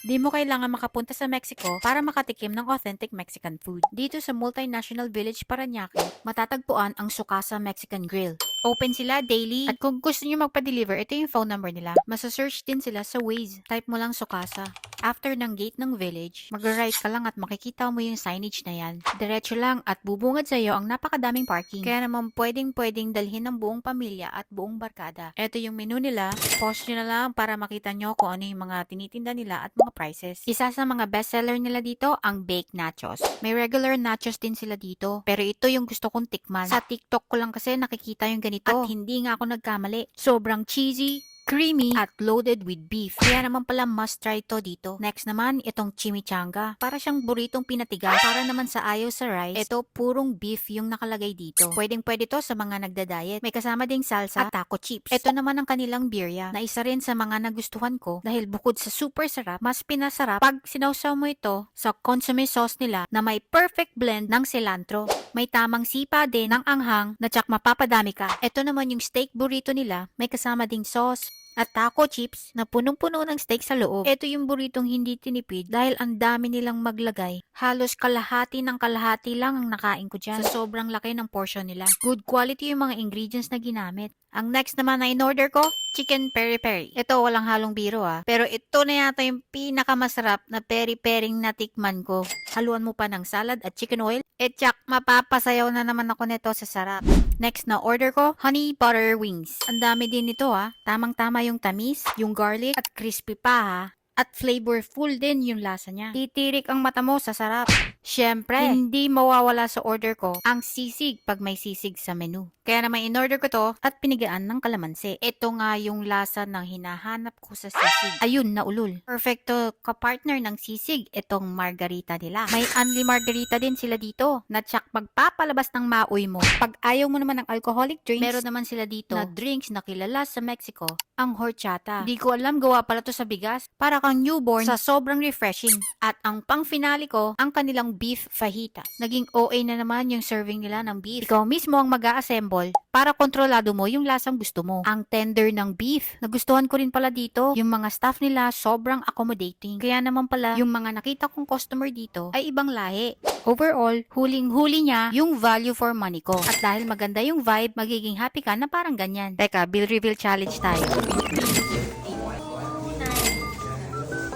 Di mo kailangan makapunta sa Mexico para makatikim ng authentic Mexican food. Dito sa Multinational Village Parañaque, matatagpuan ang Sukasa Mexican Grill. Open sila daily. At kung gusto nyo magpa-deliver, ito yung phone number nila. Masasearch din sila sa Waze. Type mo lang Sukasa. After ng gate ng village, mag-right ka lang at makikita mo yung signage na yan. Diretso lang at bubungad sa iyo ang napakadaming parking. Kaya naman pwedeng dalhin ng buong pamilya at buong barkada. Ito yung menu nila. Pause nyo na lang para makita nyo kung ano yung mga tinitinda nila at mga prices. Isa sa mga bestseller nila dito, ang baked nachos. May regular nachos din sila dito. Pero ito yung gusto kong tikman. Sa TikTok ko lang kasi nakikita yung ganito. At hindi nga ako nagkamali. Sobrang cheesy, creamy, at loaded with beef. Kaya naman pala must try to dito. Next naman, itong chimichanga. Para siyang buritong pinatigas. Para naman sa ayaw sa rice, ito purong beef yung nakalagay dito. Pwedeng-pwede to sa mga nagda-diet. May kasama ding salsa at taco chips. Ito naman ang kanilang birria, na isa rin sa mga nagustuhan ko dahil bukod sa super sarap, mas pinasarap pag sinawsaw mo ito sa consomme sauce nila na may perfect blend ng cilantro. May tamang sipa din ng anghang na tsak mapapadami ka. Ito naman yung steak burrito nila, may kasama ding sauce at taco chips na punong-puno ng steak sa loob. Ito yung burritong hindi tinipid dahil ang dami nilang maglagay. Halos kalahati ng kalahati lang ang nakain ko dyan sa sobrang laki ng portion nila. Good quality yung mga ingredients na ginamit. Ang next naman na in-order ko, chicken peri-peri. Ito walang halong biro pero ito na yata yung pinakamasarap na peri-pering natikman ko. Haluan mo pa ng salad at chicken oil. Tsak, mapapasayaw na naman ako nito sa sarap. Next na order ko, honey butter wings. Ang dami din nito Tamang-tama yung tamis, yung garlic at crispy pa At flavorful din yung lasa niya. Titirik ang mata mo sa sarap. Syempre, hindi mawawala sa order ko ang sisig pag may sisig sa menu. Kaya naman in-order ko to at pinigaan ng kalamansi. Ito nga yung lasa ng hinahanap ko sa sisig. Ayun, naulol. Perfecto kapartner ng sisig itong margarita nila. May unli margarita din sila dito na tsak magpapalabas ng maoy mo. Pag ayaw mo naman ng alcoholic drinks, meron naman sila dito na drinks na kilala sa Mexico, ang horchata. Di ko alam, gawa pala to sa bigas. Para kang newborn sa sobrang refreshing. At ang pang finale ko, ang kanilang beef fajitas. Naging OA na naman yung serving nila ng beef. Ikaw mismo ang mag-a-assemble para kontrolado mo yung lasang gusto mo. Ang tender ng beef. Nagustuhan ko rin pala dito. Yung mga staff nila sobrang accommodating. Kaya naman pala yung mga nakita kong customer dito ay ibang lahi. Overall, huling-huli niya yung value for money ko. At dahil maganda yung vibe, magiging happy ka na parang ganyan. Teka, bill reveal challenge tayo.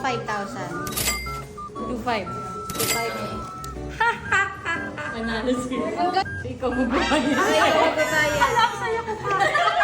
5,000. 2.5. 5. Manalo siya. Ikaw magbabayad. Ay, ako magbabayad. Alam, saya ko pa.